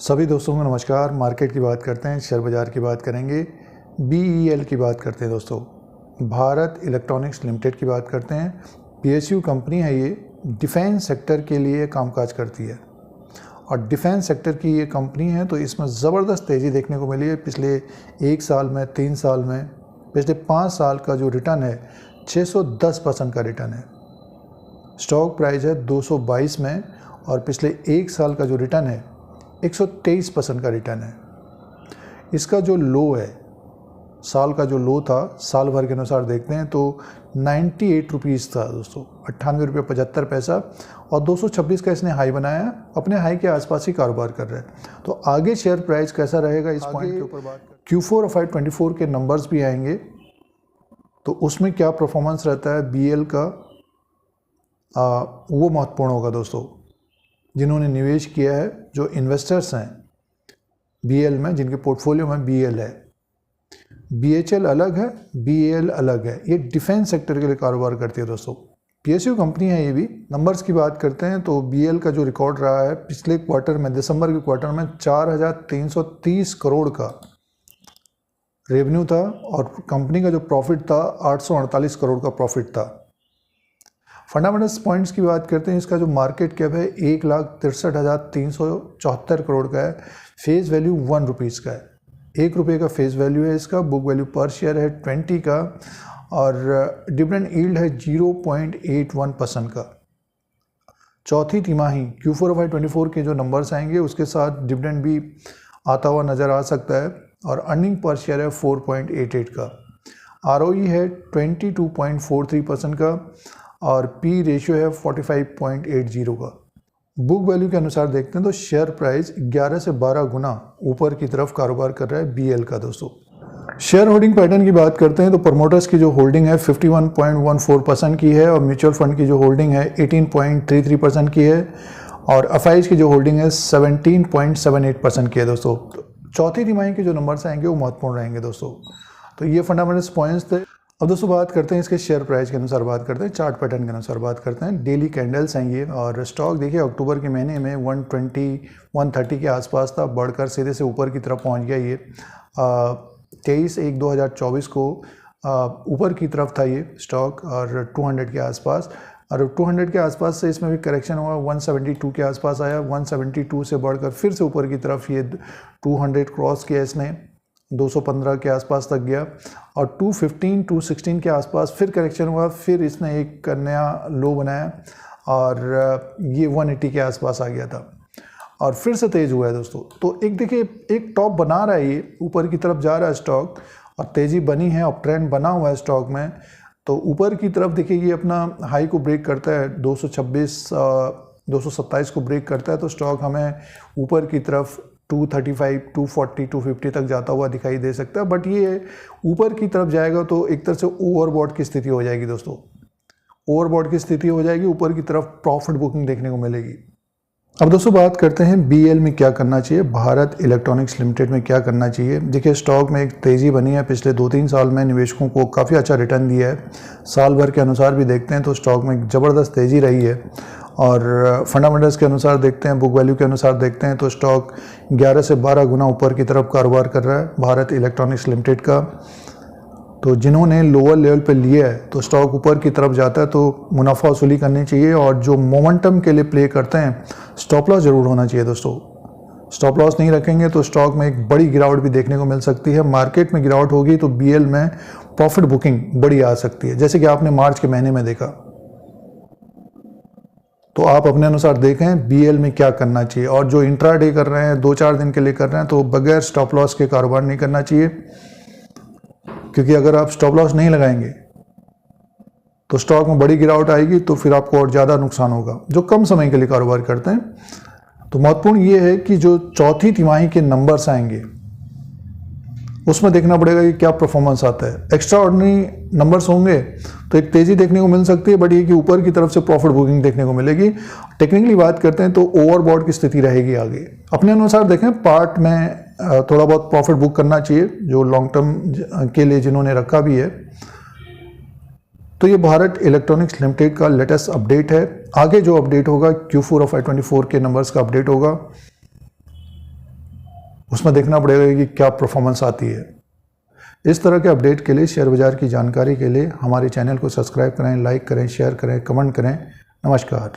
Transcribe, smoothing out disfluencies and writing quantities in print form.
सभी दोस्तों को नमस्कार। मार्केट की बात करते हैं, शेयर बाज़ार की बात करेंगे, BEL की बात करते हैं दोस्तों, भारत इलेक्ट्रॉनिक्स लिमिटेड की बात करते हैं। PSU कंपनी है, ये डिफेंस सेक्टर के लिए कामकाज करती है और डिफेंस सेक्टर की ये कंपनी है, तो इसमें ज़बरदस्त तेज़ी देखने को मिली है। पिछले 1 साल में, 3 साल में, पिछले 5 साल का जो रिटर्न है 610% का रिटर्न है। स्टॉक प्राइस है 222 में और पिछले 1 साल का जो रिटर्न है 123% का रिटर्न है। इसका जो लो है, साल का जो लो था, साल भर के अनुसार देखते हैं तो 98 रुपीज़ था दोस्तों, 98.75 रुपये और 226 का इसने हाई बनाया। अपने हाई के आसपास ही कारोबार कर रहा है। तो आगे शेयर प्राइस कैसा रहेगा इस पॉइंट के ऊपर बात करें। Q4 FY 24 के नंबर्स भी आएंगे, तो उसमें क्या परफॉर्मेंस रहता है BEL का, वो महत्वपूर्ण होगा दोस्तों। जिन्होंने निवेश किया है, जो इन्वेस्टर्स हैं BEL में, जिनके पोर्टफोलियो में BEL है, BHL अलग है, BEL अलग है। ये डिफेंस सेक्टर के लिए कारोबार करती है दोस्तों। PSU कंपनी है ये भी। नंबर्स की बात करते हैं तो BEL का जो रिकॉर्ड रहा है पिछले क्वार्टर में, दिसंबर के क्वार्टर में 4,330 करोड़ का रेवेन्यू था और कंपनी का जो प्रॉफिट था 848 करोड़ का प्रॉफिट था। फंडामेंटल्स पॉइंट्स की बात करते हैं, इसका जो मार्केट कैप है 1,63,374 करोड़ का है। फेस वैल्यू 1 रुपीज़ का है, 1 रुपये का फेस वैल्यू है इसका। बुक वैल्यू पर शेयर है 20 का और डिविडेंड यील्ड है 0.81% का। चौथी तिमाही Q4 FY 24 के जो नंबर्स आएंगे उसके साथ डिविडेंड भी आता हुआ नज़र आ सकता है और अर्निंग पर शेयर है 4.88 का। ROE है 22.43% का और P रेशियो है 45.80 का। बुक वैल्यू के अनुसार देखते हैं तो शेयर प्राइस 11 से 12 गुना ऊपर की तरफ कारोबार कर रहा है BEL का दोस्तों। शेयर होल्डिंग पैटर्न की बात करते हैं तो प्रमोटर्स की जो होल्डिंग है 51.14% की है और म्यूचुअल फंड की जो होल्डिंग है 18.33% की है और FIs की जो होल्डिंग है 17.78% की है दोस्तों। चौथी तिमाही के जो नंबर्स आएंगे वो महत्वपूर्ण रहेंगे दोस्तों। तो ये फंडामेंटल्स पॉइंट्स थे। अब दोस्तों बात करते हैं इसके शेयर प्राइस के अनुसार, बात करते हैं चार्ट पैटर्न के अनुसार, बात करते हैं। डेली कैंडल्स हैं ये और स्टॉक देखिए अक्टूबर के महीने में 120-130 के आसपास था, बढ़कर सीधे से ऊपर की तरफ पहुंच गया। ये 23/1/2024 को ऊपर की तरफ था ये स्टॉक और 200 के आसपास, और 200 के आसपास से इसमें भी करेक्शन हुआ, 172 के आसपास आया, 172 से बढ़कर फिर से ऊपर की तरफ ये 200 क्रॉस किया इसने, 215 के आसपास तक गया और 216 के आसपास फिर करेक्शन हुआ, फिर इसने एक नया लो बनाया और ये 180 के आसपास आ गया था और फिर से तेज़ हुआ है दोस्तों। तो एक देखिए, एक टॉप बना रहा है, ये ऊपर की तरफ जा रहा है स्टॉक और तेज़ी बनी है और ट्रेंड बना हुआ है स्टॉक में। तो ऊपर की तरफ देखिए ये अपना हाई को ब्रेक करता है, 227 को ब्रेक करता है, तो स्टॉक हमें ऊपर की तरफ 235, 240, 250 तक जाता हुआ दिखाई दे सकता है। बट ये ऊपर की तरफ जाएगा तो एक तरह से ओवरबॉट की स्थिति हो जाएगी दोस्तों, ओवरबॉट की स्थिति हो जाएगी, ऊपर की तरफ प्रॉफिट बुकिंग देखने को मिलेगी। अब दोस्तों बात करते हैं BEL में क्या करना चाहिए, भारत इलेक्ट्रॉनिक्स लिमिटेड में क्या करना चाहिए। देखिए स्टॉक में एक तेज़ी बनी है, पिछले 2-3 साल में निवेशकों को काफ़ी अच्छा रिटर्न दिया है। साल भर के अनुसार भी देखते हैं तो स्टॉक में ज़बरदस्त तेज़ी रही है और फंडामेंटल्स के अनुसार देखते हैं, बुक वैल्यू के अनुसार देखते हैं तो स्टॉक 11 से 12 गुना ऊपर की तरफ कारोबार कर रहा है भारत इलेक्ट्रॉनिक्स लिमिटेड का। तो जिन्होंने लोअर लेवल पे लिया है तो स्टॉक ऊपर की तरफ जाता है तो मुनाफा वसूली करनी चाहिए और जो मोमेंटम के लिए प्ले करते हैं स्टॉप लॉस जरूर होना चाहिए दोस्तों। स्टॉप लॉस नहीं रखेंगे तो स्टॉक में एक बड़ी गिरावट भी देखने को मिल सकती है। मार्केट में गिरावट होगी तो BEL में प्रॉफिट बुकिंग बड़ी आ सकती है, जैसे कि आपने मार्च के महीने में देखा। तो आप अपने अनुसार देखें BEL में क्या करना चाहिए। और जो इंट्राडे कर रहे हैं, 2-4 दिन के लिए कर रहे हैं, तो बगैर स्टॉप लॉस के कारोबार नहीं करना चाहिए, क्योंकि अगर आप स्टॉप लॉस नहीं लगाएंगे तो स्टॉक में बड़ी गिरावट आएगी तो फिर आपको और ज़्यादा नुकसान होगा जो कम समय के लिए कारोबार करते हैं। तो महत्वपूर्ण ये है कि जो चौथी तिमाही के नंबर्स आएंगे उसमें देखना पड़ेगा कि क्या परफॉर्मेंस आता है। एक्स्ट्रा ऑर्डिनरी नंबर्स होंगे तो एक तेज़ी देखने को मिल सकती है, बट ये कि ऊपर की तरफ से प्रॉफिट बुकिंग देखने को मिलेगी। टेक्निकली बात करते हैं तो ओवरबॉट की स्थिति रहेगी आगे। अपने अनुसार देखें, पार्ट में थोड़ा बहुत प्रॉफिट बुक करना चाहिए जो लॉन्ग टर्म के लिए जिन्होंने रखा भी है। तो ये भारत इलेक्ट्रॉनिक्स लिमिटेड का लेटेस्ट अपडेट है। आगे जो अपडेट होगा Q4 FY 24 के नंबर्स का अपडेट होगा। उसमें देखना पड़ेगा कि क्या परफॉर्मेंस आती है। इस तरह के अपडेट के लिए, शेयर बाज़ार की जानकारी के लिए हमारे चैनल को सब्सक्राइब करें, लाइक करें, शेयर करें, कमेंट करें। नमस्कार।